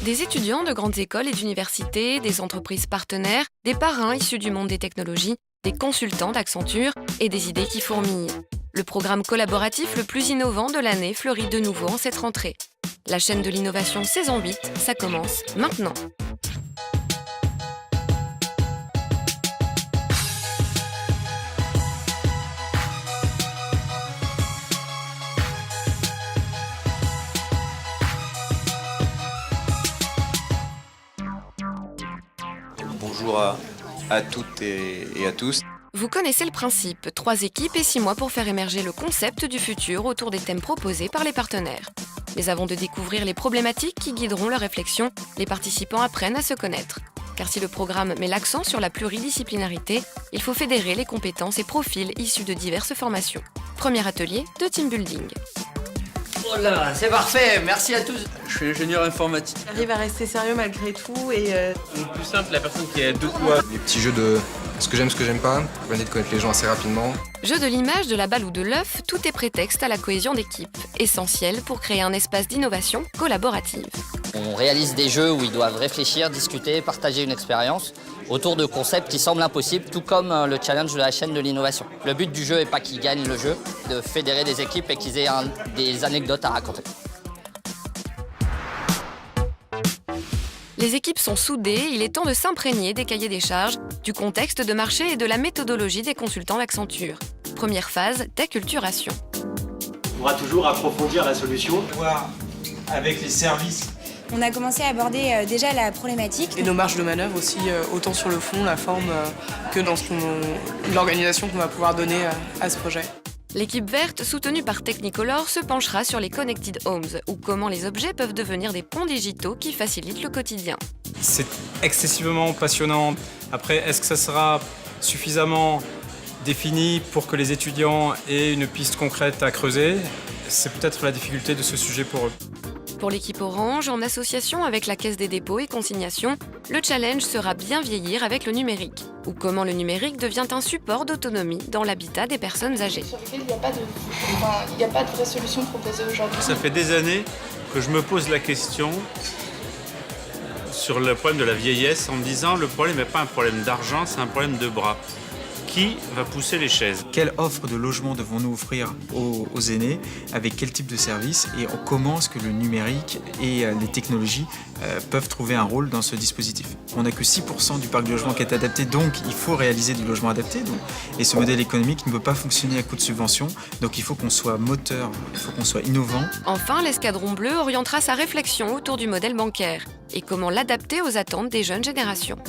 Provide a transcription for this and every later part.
Des étudiants de grandes écoles et d'universités, des entreprises partenaires, des parrains issus du monde des technologies, des consultants d'Accenture et des idées qui fourmillent. Le programme collaboratif le plus innovant de l'année fleurit de nouveau en cette rentrée. La chaîne de l'innovation saison 8, ça commence maintenant. Bonjour à toutes et à tous. Vous connaissez le principe, 3 équipes et 6 mois pour faire émerger le concept du futur autour des thèmes proposés par les partenaires. Mais avant de découvrir les problématiques qui guideront leur réflexion, les participants apprennent à se connaître. Car si le programme met l'accent sur la pluridisciplinarité, il faut fédérer les compétences et profils issus de diverses formations. Premier atelier de team building. Oh là, c'est parfait, merci à tous. Je suis ingénieur informatique. J'arrive à rester sérieux malgré tout et... Le plus simple, la personne qui a 2 doigts. Les petits jeux de ce que j'aime pas, permet de connaître les gens assez rapidement. Jeu de l'image, de la balle ou de l'œuf, tout est prétexte à la cohésion d'équipe, essentiel pour créer un espace d'innovation collaborative. On réalise des jeux où ils doivent réfléchir, discuter, partager une expérience autour de concepts qui semblent impossibles, tout comme le challenge de la chaîne de l'innovation. Le but du jeu n'est pas qu'ils gagnent le jeu, de fédérer des équipes et qu'ils aient des anecdotes à raconter. Les équipes sont soudées, il est temps de s'imprégner des cahiers des charges, du contexte de marché et de la méthodologie des consultants d'Accenture. Première phase, d'acculturation. On pourra toujours approfondir la solution. Voir avec les services. On a commencé à aborder déjà la problématique. Et nos marges de manœuvre aussi, autant sur le fond, la forme, que dans l'organisation qu'on va pouvoir donner à ce projet. L'équipe verte, soutenue par Technicolor, se penchera sur les Connected Homes, ou comment les objets peuvent devenir des ponts digitaux qui facilitent le quotidien. C'est excessivement passionnant. Après, est-ce que ça sera suffisamment défini pour que les étudiants aient une piste concrète à creuser? C'est peut-être la difficulté de ce sujet pour eux. Pour l'équipe Orange, en association avec la Caisse des dépôts et consignations, le challenge sera bien vieillir avec le numérique, ou comment le numérique devient un support d'autonomie dans l'habitat des personnes âgées. Sur lequel il n'y a pas de vraie solution proposée aujourd'hui. Ça fait des années que je me pose la question sur le problème de la vieillesse en me disant le problème n'est pas un problème d'argent, c'est un problème de bras. Qui va pousser les chaises? Quelle offre de logement devons-nous offrir aux aînés? Avec quel type de service? Et comment est-ce que le numérique et les technologies peuvent trouver un rôle dans ce dispositif? On n'a que 6% du parc de logement qui est adapté, donc il faut réaliser du logement adapté. Et ce modèle économique ne peut pas fonctionner à coup de subvention. Donc il faut qu'on soit moteur, il faut qu'on soit innovant. Enfin, l'escadron bleu orientera sa réflexion autour du modèle bancaire et comment l'adapter aux attentes des jeunes générations.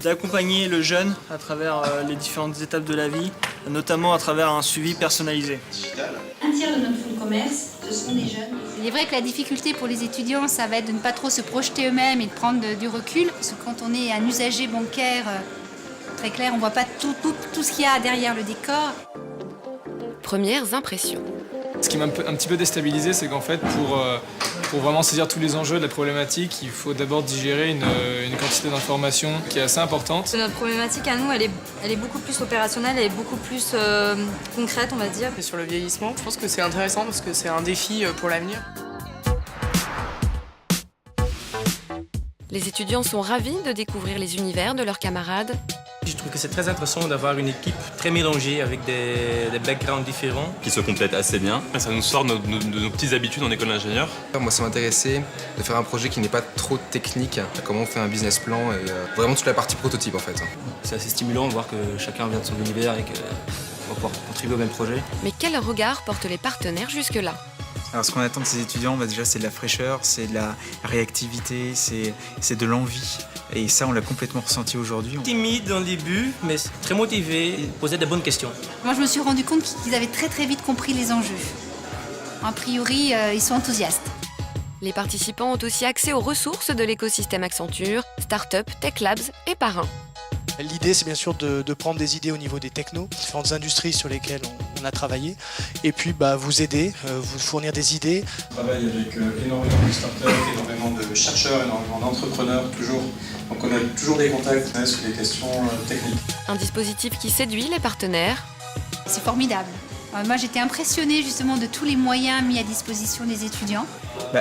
D'accompagner le jeune à travers les différentes étapes de la vie, notamment à travers un suivi personnalisé. Un tiers de notre fonds de commerce, ce sont des jeunes. Il est vrai que la difficulté pour les étudiants, ça va être de ne pas trop se projeter eux-mêmes et de prendre du recul. Parce que quand on est un usager bancaire très clair, on ne voit pas tout ce qu'il y a derrière le décor. Premières impressions. Ce qui m'a un petit peu déstabilisé, c'est qu'en fait, pour vraiment saisir tous les enjeux de la problématique, il faut d'abord digérer une quantité d'informations qui est assez importante. Notre problématique à nous, elle est beaucoup plus opérationnelle, elle est beaucoup plus concrète, on va dire. Et sur le vieillissement, je pense que c'est intéressant parce que c'est un défi pour l'avenir. Les étudiants sont ravis de découvrir les univers de leurs camarades. Je trouve que c'est très intéressant d'avoir une équipe très mélangée avec des backgrounds différents. Qui se complètent assez bien. Ça nous sort de nos petites habitudes en école d'ingénieur. Moi, ça m'intéressait de faire un projet qui n'est pas trop technique. Comment on fait un business plan et vraiment toute la partie prototype en fait. C'est assez stimulant de voir que chacun vient de son univers et qu'on va pouvoir contribuer au même projet. Mais quel regard portent les partenaires jusque-là? Alors ce qu'on attend de ces étudiants, déjà c'est de la fraîcheur, c'est de la réactivité, c'est de l'envie. Et ça, on l'a complètement ressenti aujourd'hui. Timide dans le début, mais très motivé, et posaient des bonnes questions. Moi, je me suis rendu compte qu'ils avaient très vite compris les enjeux. A priori, ils sont enthousiastes. Les participants ont aussi accès aux ressources de l'écosystème Accenture, Startup, Tech Labs et parrains. L'idée, c'est bien sûr de prendre des idées au niveau des technos, différentes industries sur lesquelles on a travaillé, et puis vous aider, vous fournir des idées. On travaille avec énormément de startups, énormément de chercheurs, énormément d'entrepreneurs, toujours. Donc on a toujours des contacts sur des questions techniques. Un dispositif qui séduit les partenaires. C'est formidable. Moi, j'étais impressionnée justement de tous les moyens mis à disposition des étudiants.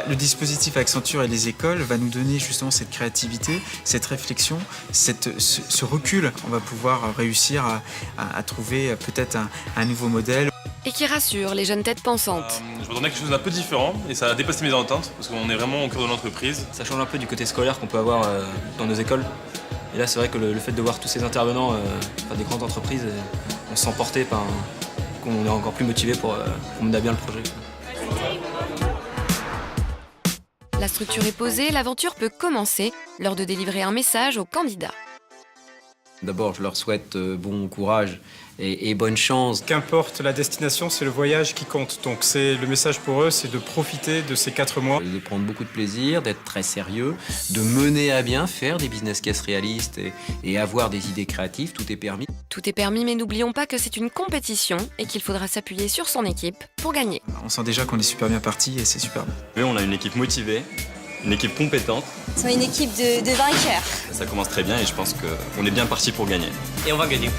Le dispositif Accenture et les écoles va nous donner justement cette créativité, cette réflexion, ce recul. On va pouvoir réussir à trouver peut-être un nouveau modèle. Et qui rassure les jeunes têtes pensantes. Je m'attendais à quelque chose d'un peu différent et ça a dépassé mes attentes parce qu'on est vraiment au cœur de l'entreprise. Ça change un peu du côté scolaire qu'on peut avoir dans nos écoles. Et là, c'est vrai que le fait de voir tous ces intervenants des grandes entreprises, on se sent porté qu'on est encore plus motivé pour mener à bien le projet. La structure est posée, l'aventure peut commencer, l'heure de délivrer un message aux candidats. D'abord, je leur souhaite bon courage et bonne chance. Qu'importe la destination, c'est le voyage qui compte. Donc le message pour eux, c'est de profiter de ces 4 mois. De prendre beaucoup de plaisir, d'être très sérieux, de mener à bien, faire des business cases réalistes et avoir des idées créatives, tout est permis. Tout est permis, mais n'oublions pas que c'est une compétition et qu'il faudra s'appuyer sur son équipe pour gagner. On sent déjà qu'on est super bien parti et c'est superbe. On a une équipe motivée, une équipe compétente. C'est une équipe de vainqueurs. Ça commence très bien et je pense qu'on est bien parti pour gagner. Et on va gagner.